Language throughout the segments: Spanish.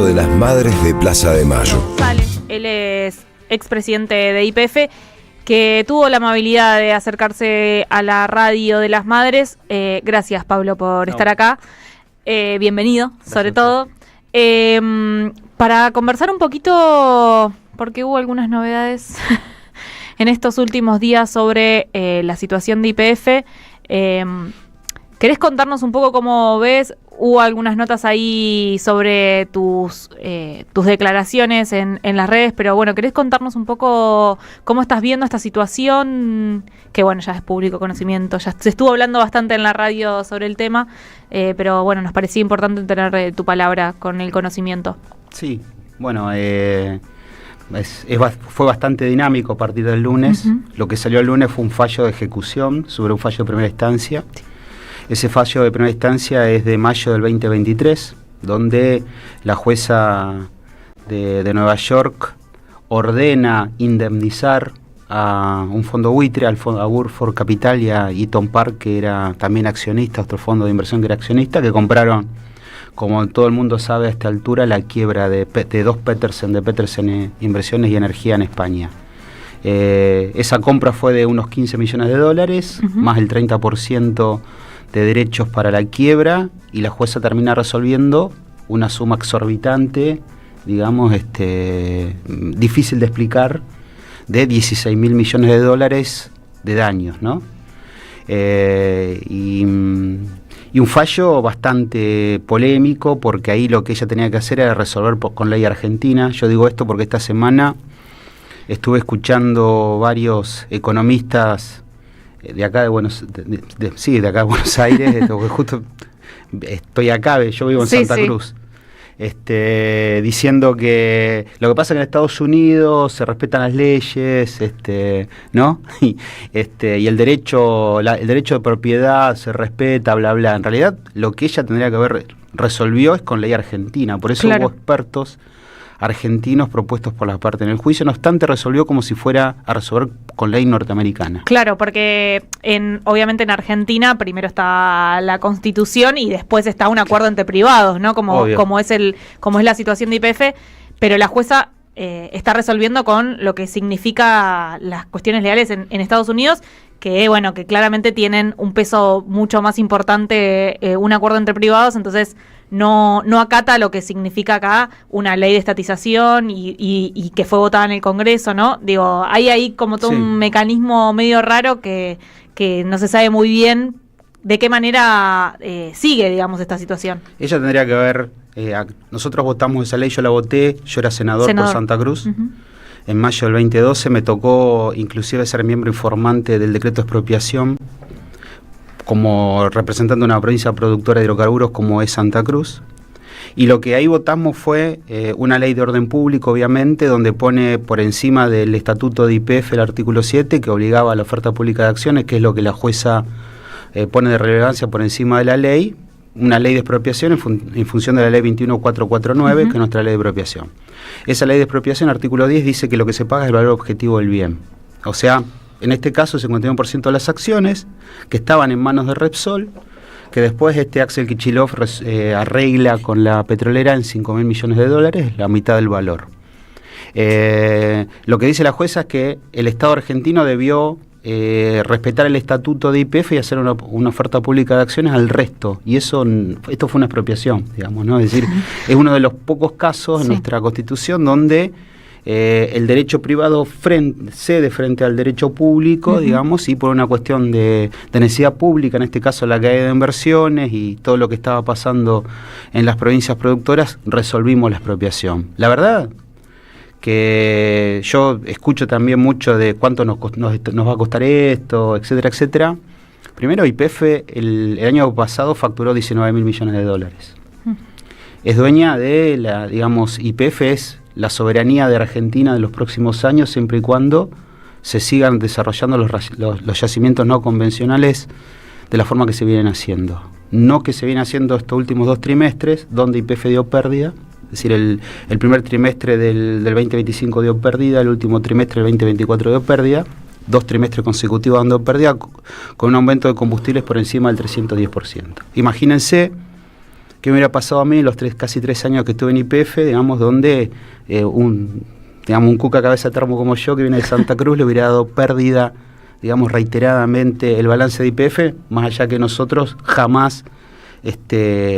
de las Madres de Plaza de Mayo. Él es expresidente de YPF, que tuvo la amabilidad de acercarse a la radio de las Madres. Gracias, Pablo, por estar acá. Bienvenido, gracias, sobre todo. Para conversar un poquito, porque hubo algunas novedades en estos últimos días sobre la situación de YPF. ¿Querés contarnos un poco cómo ves? Hubo algunas notas ahí sobre tus declaraciones en las redes, pero bueno, ¿querés contarnos un poco cómo estás viendo esta situación? Que bueno, ya es público conocimiento, ya se estuvo hablando bastante en la radio sobre el tema, pero bueno, nos parecía importante tener tu palabra con el conocimiento. Sí, bueno, fue bastante dinámico a partir del lunes. Uh-huh. Lo que salió el lunes fue un fallo de ejecución sobre un fallo de primera instancia. Sí. Ese fallo de primera instancia es de mayo del 2023, donde la jueza de Nueva York ordena indemnizar a un fondo buitre, a Burford Capital y a Eaton Park, que era también accionista, otro fondo de inversión que era accionista, que compraron, como todo el mundo sabe a esta altura, la quiebra de dos Petersen, de Petersen Inversiones y Energía en España. Esa compra fue de unos 15 millones de dólares, uh-huh, más el 30% de derechos para la quiebra, y la jueza termina resolviendo una suma exorbitante, digamos, difícil de explicar, de 16.000 millones de dólares de daños, ¿no? Y un fallo bastante polémico, porque ahí lo que ella tenía que hacer era resolver con ley argentina. Yo digo esto porque esta semana estuve escuchando varios economistas de acá de Buenos Aires, justo estoy acá, yo vivo en Santa Cruz, diciendo que lo que pasa es que en Estados Unidos se respetan las leyes, ¿no? Y el derecho de propiedad se respeta, bla bla. En realidad lo que ella tendría que haber resolvió es con ley argentina, por eso hubo expertos argentinos propuestos por la parte en el juicio, no obstante resolvió como si fuera a resolver con ley norteamericana. Claro, porque obviamente en Argentina primero está la Constitución y después está un acuerdo entre privados, ¿no? Como es la situación de YPF, pero la jueza está resolviendo con lo que significa las cuestiones legales en Estados Unidos, que bueno, que claramente tienen un peso mucho más importante, un acuerdo entre privados, entonces no acata lo que significa acá una ley de estatización y que fue votada en el Congreso, ¿no? Digo, hay ahí como todo un mecanismo medio raro que no se sabe muy bien de qué manera sigue, digamos, esta situación. Ella tendría que ver, nosotros votamos esa ley, yo la voté, yo era senador por Santa Cruz. Uh-huh. En mayo del 2012 me tocó inclusive ser miembro informante del decreto de expropiación como representante de una provincia productora de hidrocarburos como es Santa Cruz. Y lo que ahí votamos fue una ley de orden público, obviamente, donde pone por encima del estatuto de YPF el artículo 7, que obligaba a la oferta pública de acciones, que es lo que la jueza pone de relevancia por encima de la ley, una ley de expropiación en función de la ley 21449, uh-huh, que es nuestra ley de expropiación. Esa ley de expropiación, artículo 10, dice que lo que se paga es el valor objetivo del bien. O sea, en este caso, el 51% de las acciones que estaban en manos de Repsol, que después Axel Kicillof arregla con la petrolera en 5.000 millones de dólares, la mitad del valor. Lo que dice la jueza es que el Estado argentino debió respetar el estatuto de YPF y hacer una oferta pública de acciones al resto, y esto fue una expropiación, digamos, ¿no? Es decir, es uno de los pocos casos en nuestra Constitución donde el derecho privado cede frente al derecho público, uh-huh, digamos, y por una cuestión de necesidad pública, en este caso la caída de inversiones y todo lo que estaba pasando en las provincias productoras, resolvimos la expropiación. La verdad que yo escucho también mucho de cuánto nos va a costar esto, etcétera, etcétera. Primero, YPF el año pasado facturó 19.000 millones de dólares. Es dueña de YPF es la soberanía de Argentina de los próximos años, siempre y cuando se sigan desarrollando los yacimientos no convencionales de la forma que se vienen haciendo. No que se viene haciendo estos últimos 2 trimestres, donde YPF dio pérdida, es decir, el primer trimestre del 2025 dio pérdida, el último trimestre del 2024 dio pérdida, 2 trimestres consecutivos dando pérdida, con un aumento de combustibles por encima del 310%. Imagínense ¿Qué me hubiera pasado a mí en los casi 3 años que estuve en YPF, digamos, donde un cuca cabeza de termo como yo, que viene de Santa Cruz, le hubiera dado pérdida, digamos, reiteradamente el balance de YPF, más allá que nosotros jamás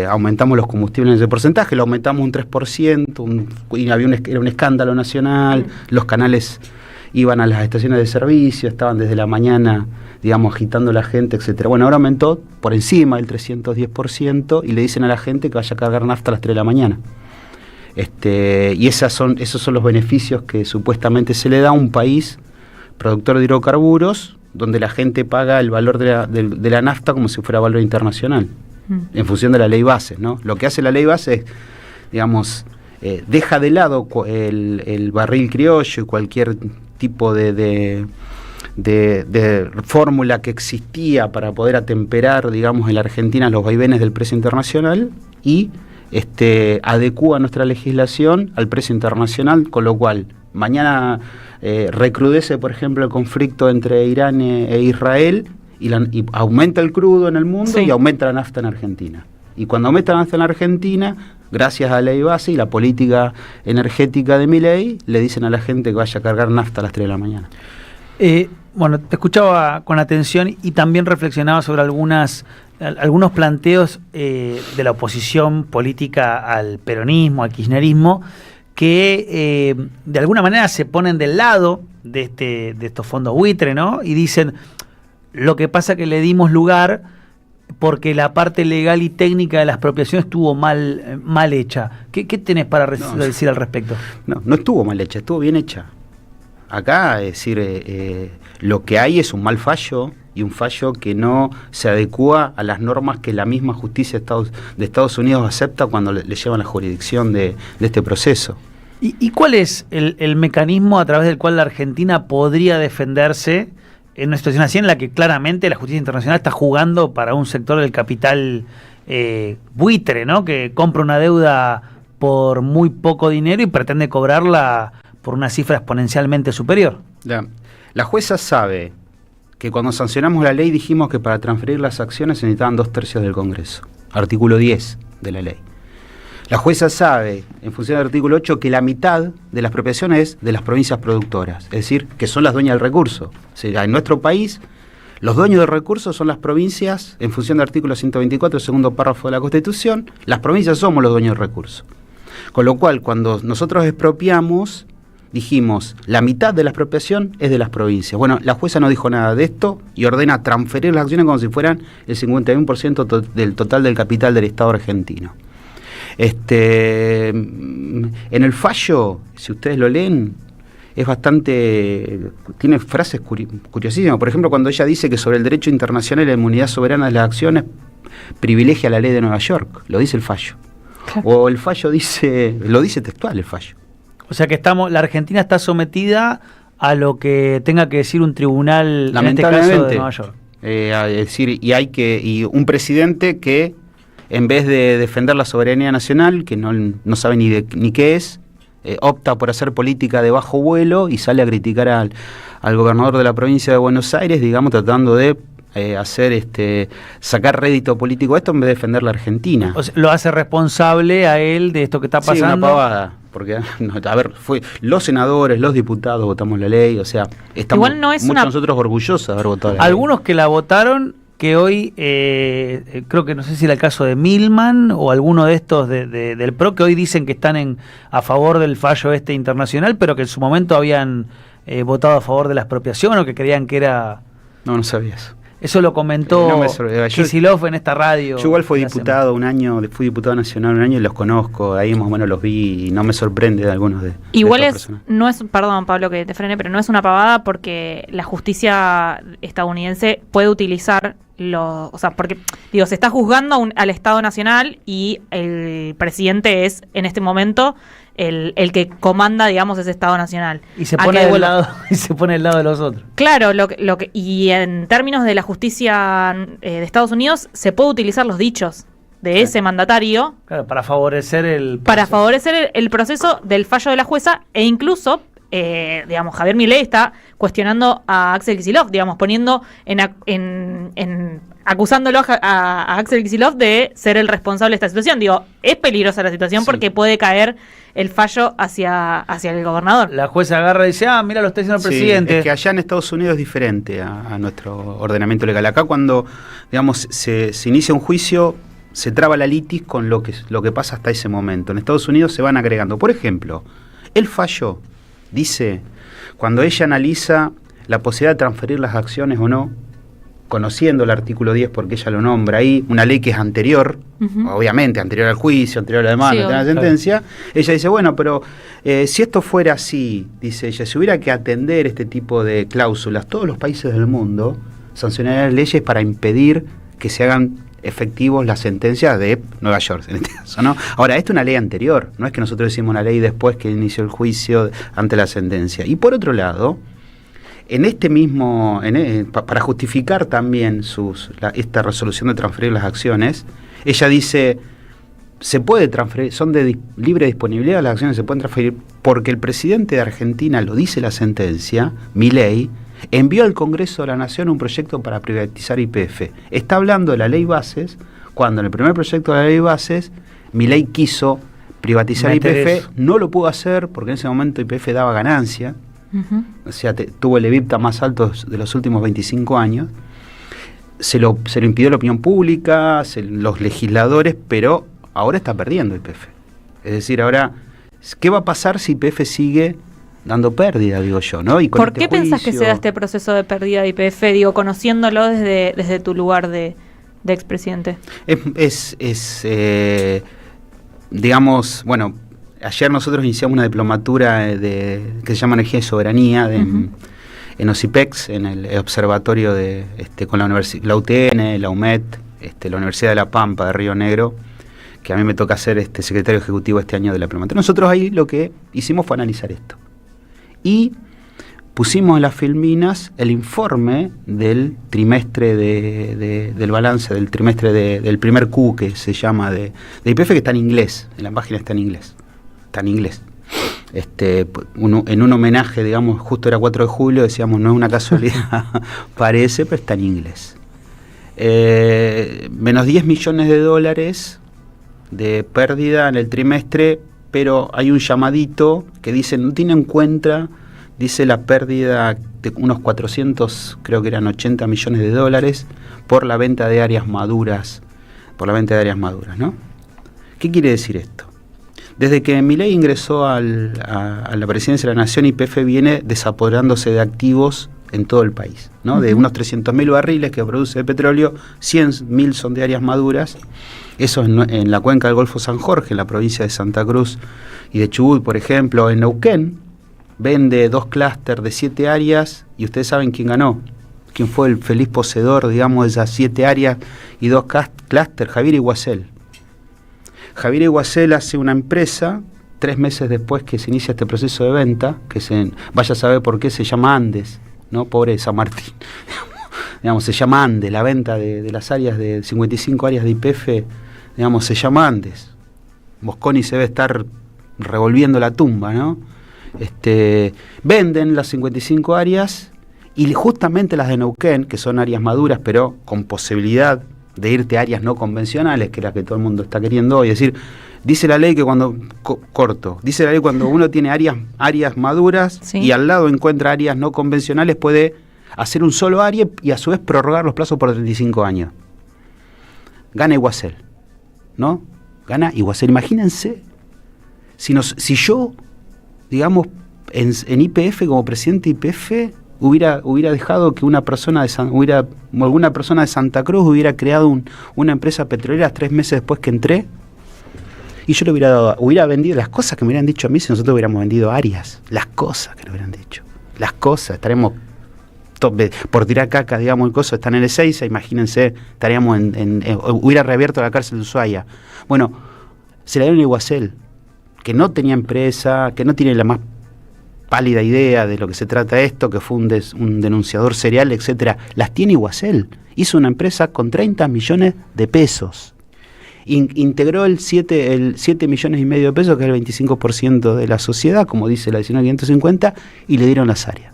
aumentamos los combustibles en ese porcentaje, lo aumentamos un 3%, y era un escándalo nacional, los canales iban a las estaciones de servicio, estaban desde la mañana, digamos, agitando a la gente, etcétera. Bueno, ahora aumentó por encima del 310% y le dicen a la gente que vaya a cargar nafta a las 3 de la mañana. Y esos son los beneficios que supuestamente se le da a un país productor de hidrocarburos, donde la gente paga el valor de la nafta como si fuera valor internacional, en función de la ley base, ¿no? Lo que hace la ley base es, digamos, deja de lado el barril criollo y cualquier tipo de fórmula que existía para poder atemperar, digamos, en la Argentina los vaivenes del precio internacional y adecúa nuestra legislación al precio internacional, con lo cual mañana recrudece, por ejemplo, el conflicto entre Irán e Israel y aumenta el crudo en el mundo, sí, y aumenta la nafta en Argentina. Y cuando aumenta la nafta en Argentina, gracias a la ley base y la política energética de Milei, le dicen a la gente que vaya a cargar nafta a las 3 de la mañana. Bueno, te escuchaba con atención y también reflexionaba sobre algunos planteos de la oposición política al peronismo, al kirchnerismo, que de alguna manera se ponen del lado de estos fondos buitre, ¿no? Y dicen, lo que pasa que le dimos lugar porque la parte legal y técnica de la expropiación estuvo mal hecha. ¿Qué tenés para decir al respecto? No estuvo mal hecha, estuvo bien hecha. Acá, es decir, lo que hay es un mal fallo, y un fallo que no se adecúa a las normas que la misma justicia de Estados Unidos acepta cuando le llevan la jurisdicción de este proceso. ¿Y cuál es el mecanismo a través del cual la Argentina podría defenderse en una situación así en la que claramente la justicia internacional está jugando para un sector del capital buitre, ¿no? Que compra una deuda por muy poco dinero y pretende cobrarla por una cifra exponencialmente superior? La jueza sabe que cuando sancionamos la ley dijimos que para transferir las acciones se necesitaban 2/3 del Congreso, artículo 10 de la ley. La jueza sabe, en función del artículo 8, que la mitad de la expropiación es de las provincias productoras, es decir, que son las dueñas del recurso. O sea, en nuestro país, los dueños del recurso son las provincias, en función del artículo 124, segundo párrafo de la Constitución, las provincias somos los dueños del recurso. Con lo cual, cuando nosotros expropiamos, dijimos, la mitad de la expropiación es de las provincias. Bueno, la jueza no dijo nada de esto y ordena transferir las acciones como si fueran el 51% del total del capital del Estado argentino. En el fallo, si ustedes lo leen, es tiene frases curiosísimas. Por ejemplo, cuando ella dice que sobre el derecho internacional y la inmunidad soberana de las acciones privilegia la ley de Nueva York, lo dice el fallo. O el fallo lo dice textual el fallo. O sea que la Argentina está sometida a lo que tenga que decir un tribunal, en este caso de Nueva York. Es decir, y un presidente que, en vez de defender la soberanía nacional, que no sabe ni qué es, opta por hacer política de bajo vuelo y sale a criticar al gobernador de la provincia de Buenos Aires, digamos, tratando de sacar rédito político a esto en vez de defender la Argentina. O sea, lo hace responsable a él de esto que está pasando. Sí, una pavada, porque los senadores, los diputados votamos la ley, o sea, estamos nosotros orgullosos de haber votado la ley. Algunos que la votaron, que hoy, creo que no sé si era el caso de Milman o alguno de estos del PRO, que hoy dicen que están a favor del fallo internacional, pero que en su momento habían votado a favor de la expropiación o que creían que era... No sabía eso. Eso lo comentó Kicillof en esta radio. Yo igual fui diputado nacional un año y los conozco, ahí más o menos los vi y no me sorprende de algunos de igual perdón Pablo que te frene, pero no es una pavada porque la justicia estadounidense puede utilizar porque se está juzgando al Estado Nacional y el presidente es en este momento el que comanda, digamos, ese Estado Nacional. Y se pone del lado de los otros. Claro, y en términos de la justicia de Estados Unidos se puede utilizar los dichos de ese mandatario. Claro, para favorecer el proceso del fallo de la jueza e incluso digamos, Javier Milei está cuestionando a Axel Kicillof, digamos, poniendo acusándolo a Axel Kicillof de ser el responsable de esta situación. Digo, es peligrosa la situación porque puede caer el fallo hacia el gobernador. La jueza agarra y dice, mira, lo está diciendo el presidente. Es que allá en Estados Unidos es diferente a nuestro ordenamiento legal. Acá cuando, digamos, se inicia un juicio, se traba la litis con lo que pasa hasta ese momento. En Estados Unidos se van agregando. Por ejemplo, el fallo dice, cuando ella analiza la posibilidad de transferir las acciones o no, conociendo el artículo 10 porque ella lo nombra ahí, una ley que es anterior, obviamente, anterior al juicio, anterior a la demanda, anterior a la sentencia, ella dice, bueno, pero si esto fuera así, dice ella, si hubiera que atender este tipo de cláusulas, todos los países del mundo sancionarían leyes para impedir que se hagan efectivos las sentencias de Nueva York, en este caso, ¿no? Ahora, esto es una ley anterior, no es que nosotros decimos una ley después que inició el juicio ante la sentencia. Y por otro lado, en este mismo, para justificar también esta resolución de transferir las acciones, ella dice, se puede transferir, son de libre disponibilidad, las acciones se pueden transferir porque el presidente de Argentina, lo dice la sentencia, Milei, envió al Congreso de la Nación un proyecto para privatizar YPF. Está hablando de la ley Bases, cuando en el primer proyecto de la ley Bases, Milei quiso privatizar YPF, no lo pudo hacer porque en ese momento YPF daba ganancia. O sea, tuvo el EBITDA más alto de los últimos 25 años. Se lo impidió la opinión pública, los legisladores, pero ahora está perdiendo YPF. Es decir, ahora, ¿qué va a pasar si YPF sigue dando pérdida, digo yo, ¿no? Y con ¿por qué pensás que se da este proceso de pérdida de YPF, digo, conociéndolo desde tu lugar de expresidente? Digamos, bueno, ayer nosotros iniciamos una diplomatura que se llama Energía y Soberanía en OSIPEX, en el observatorio con la UTN, la UMET, la Universidad de La Pampa de Río Negro, que a mí me toca ser secretario ejecutivo este año de la diplomatura. Nosotros ahí lo que hicimos fue analizar esto. Y pusimos en las filminas el informe del trimestre del balance, del trimestre del primer Q, que se llama de YPF, que está en inglés, en la página está en inglés. Está en inglés. En un homenaje, digamos, justo era 4 de julio, decíamos, no es una casualidad, parece, pero está en inglés. Menos $10 millones de pérdida en el trimestre, pero hay un llamadito que dice, no tiene en cuenta, dice la pérdida de unos 400, creo que eran $80 millones por la venta de áreas maduras, ¿no? ¿Qué quiere decir esto? Desde que Milei ingresó a la presidencia de la Nación, YPF viene desapoderándose de activos en todo el país, ¿no? De unos 300.000 barriles que produce de petróleo, 100.000 son de áreas maduras. Eso en la cuenca del Golfo San Jorge, en la provincia de Santa Cruz y de Chubut, por ejemplo. En Neuquén vende 2 clústeres de 7 áreas y ustedes saben quién ganó, quién fue el feliz poseedor, digamos, de esas 7 áreas y 2 clústeres, Javier Iguacel. Javier Iguacel hace una empresa 3 meses después que se inicia este proceso de venta, vaya a saber por qué se llama Andes, ¿no? Pobre San Martín. Digamos, se llama Andes, la venta de las áreas de 55 áreas de YPF, digamos, se llama Andes. Mosconi se debe estar revolviendo la tumba, ¿no? Venden las 55 áreas y justamente las de Neuquén, que son áreas maduras, pero con posibilidad de irte a áreas no convencionales, que es la que todo el mundo está queriendo hoy. Es decir, dice la ley que cuando uno tiene áreas maduras, ¿sí?, y al lado encuentra áreas no convencionales, puede hacer un solo área y a su vez prorrogar los plazos por 35 años. Gana Iguacel, ¿no? Gana Iguacel. Imagínense si yo, digamos, en YPF, como presidente de YPF, hubiera dejado que alguna persona de Santa Cruz hubiera creado una empresa petrolera 3 meses después que entré, y yo le hubiera vendido las cosas que me hubieran dicho a mí si nosotros hubiéramos vendido áreas, las cosas que le hubieran dicho, estaremos por tirar caca, digamos, el coso, están en el 6, imagínense, estaríamos hubiera reabierto la cárcel de Ushuaia. Bueno, se la dieron a Iguacel, que no tenía empresa, que no tiene la más pálida idea de lo que se trata esto, que fue un denunciador serial, etcétera. Las tiene Iguacel. Hizo una empresa con 30 millones de pesos. integró el 7 millones y medio de pesos, que es el 25% de la sociedad, como dice la 19.550, y le dieron las áreas.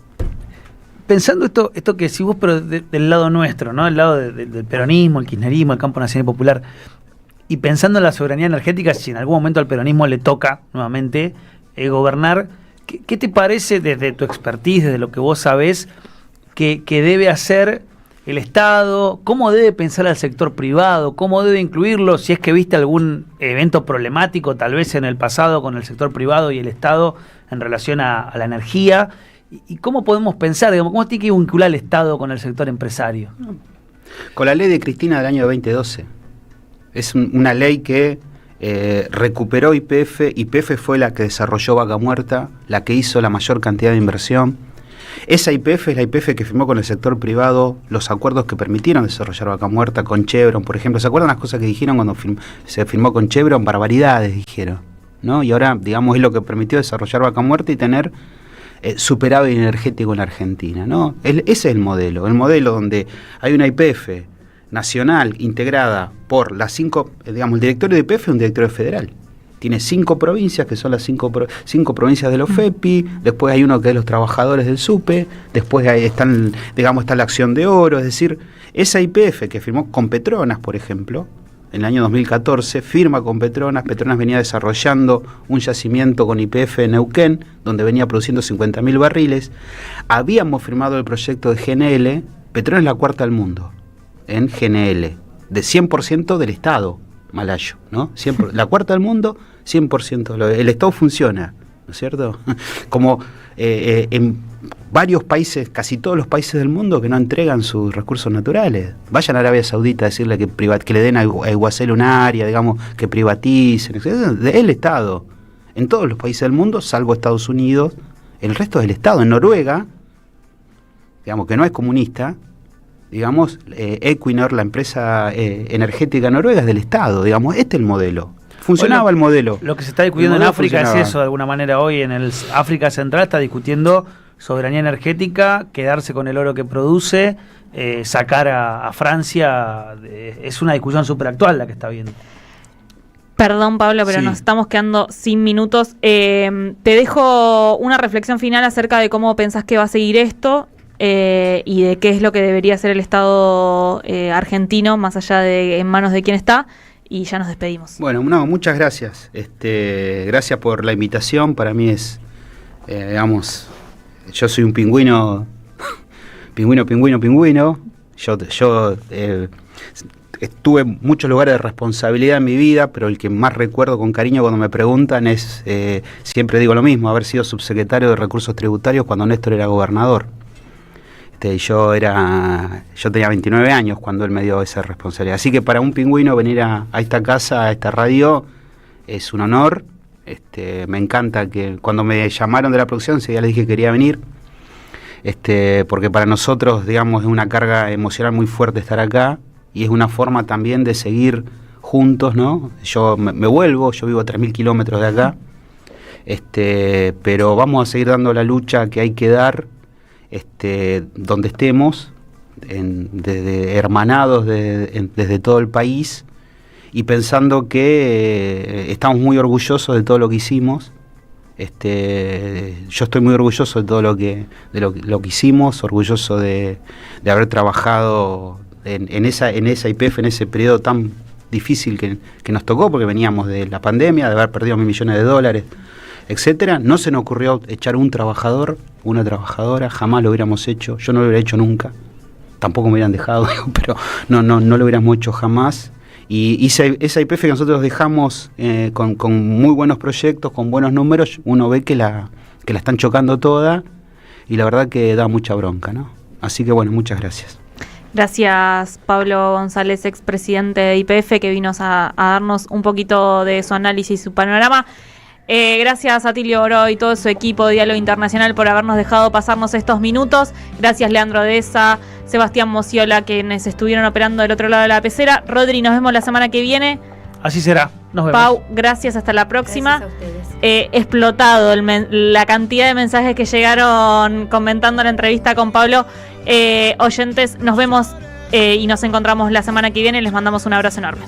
Pensando esto que decís vos, pero del lado nuestro, ¿no? El lado del peronismo, el kirchnerismo, el campo nacional y popular, y pensando en la soberanía energética, si en algún momento al peronismo le toca nuevamente gobernar, ¿qué te parece desde tu expertise, desde lo que vos sabés, que debe hacer el Estado? ¿Cómo debe pensar al sector privado? ¿Cómo debe incluirlo? Si es que viste algún evento problemático tal vez en el pasado con el sector privado y el Estado en relación a la energía. ¿Y cómo podemos pensar, digamos, cómo tiene que vincular el Estado con el sector empresario? Con la ley de Cristina del año 2012. Es una ley que recuperó YPF. YPF fue la que desarrolló Vaca Muerta, la que hizo la mayor cantidad de inversión. Esa YPF es la YPF que firmó con el sector privado los acuerdos que permitieron desarrollar Vaca Muerta, con Chevron, por ejemplo. ¿Se acuerdan las cosas que dijeron cuando se firmó con Chevron? Barbaridades, dijeron, ¿no? Y ahora, digamos, es lo que permitió desarrollar Vaca Muerta y tener superávit energético en la Argentina, ¿no? Ese es el modelo donde hay una YPF nacional integrada por las 5, digamos, el directorio de YPF es un directorio federal. Tiene 5 provincias, que son las 5 provincias de los FEPI, después hay uno que es los trabajadores del SUPE, después están, digamos, está la Acción de Oro, es decir, esa YPF que firmó con Petronas, por ejemplo, en el año 2014, firma con Petronas venía desarrollando un yacimiento con YPF en Neuquén, donde venía produciendo 50.000 barriles, habíamos firmado el proyecto de GNL, Petronas es la cuarta del mundo, en GNL, de 100% del Estado malayo, ¿no? La cuarta del mundo, 100%. El Estado funciona, ¿no es cierto? Como en varios países, casi todos los países del mundo que no entregan sus recursos naturales. Vayan a Arabia Saudita a decirle que le den a Iguacel un área, digamos, que privaticen, el Estado. En todos los países del mundo, salvo Estados Unidos, el resto del Estado. En Noruega, digamos, que no es comunista, digamos, Equinor, la empresa energética noruega, es del Estado, digamos, este es el modelo. Funcionaba el modelo. Lo que se está discutiendo en África es eso, de alguna manera hoy en el África Central está discutiendo soberanía energética, quedarse con el oro que produce, sacar a Francia, es una discusión súper actual la que está viendo. Perdón, Pablo, pero nos estamos quedando sin minutos. Te dejo una reflexión final acerca de cómo pensás que va a seguir esto y de qué es lo que debería hacer el Estado argentino, más allá de en manos de quién está, y ya nos despedimos. Bueno, muchas gracias. Gracias por la invitación. Para mí es, digamos, yo soy un pingüino. Yo estuve en muchos lugares de responsabilidad en mi vida, pero el que más recuerdo con cariño cuando me preguntan es, siempre digo lo mismo, haber sido subsecretario de Recursos Tributarios cuando Néstor era gobernador. Yo tenía 29 años cuando él me dio esa responsabilidad. Así que para un pingüino venir a esta casa, a esta radio, es un honor. Me encanta que cuando me llamaron de la producción, ya les dije que quería venir. Porque para nosotros, digamos, es una carga emocional muy fuerte estar acá y es una forma también de seguir juntos, ¿no? Yo me vuelvo, yo vivo a 3.000 kilómetros de acá, pero vamos a seguir dando la lucha que hay que dar, donde estemos, hermanados desde todo el país y pensando que estamos muy orgullosos de todo lo que hicimos. Yo estoy muy orgulloso de todo lo que hicimos, orgulloso de haber trabajado en esa YPF, en ese periodo tan difícil que nos tocó, porque veníamos de la pandemia, de haber perdido $1.000 millones, etcétera. No se nos ocurrió echar un trabajador, una trabajadora, jamás lo hubiéramos hecho, yo no lo hubiera hecho nunca, tampoco me hubieran dejado, pero no lo hubiéramos hecho jamás. Y esa YPF que nosotros dejamos con muy buenos proyectos, con buenos números, uno ve que la están chocando toda y la verdad que da mucha bronca, ¿no? Así que bueno, muchas gracias. Gracias, Pablo González, expresidente de YPF, que vino a darnos un poquito de su análisis y su panorama. Gracias a Atilio Oro y todo su equipo de Diálogo Internacional por habernos dejado pasarnos estos minutos. Gracias, Leandro Deza, Sebastián Mociola, quienes estuvieron operando del otro lado de la pecera. Rodri, nos vemos la semana que viene. Así será, nos vemos. Pau, gracias, hasta la próxima. Gracias a ustedes. Explotado la cantidad de mensajes que llegaron comentando la entrevista con Pablo. Oyentes, nos vemos y nos encontramos la semana que viene. Les mandamos un abrazo enorme.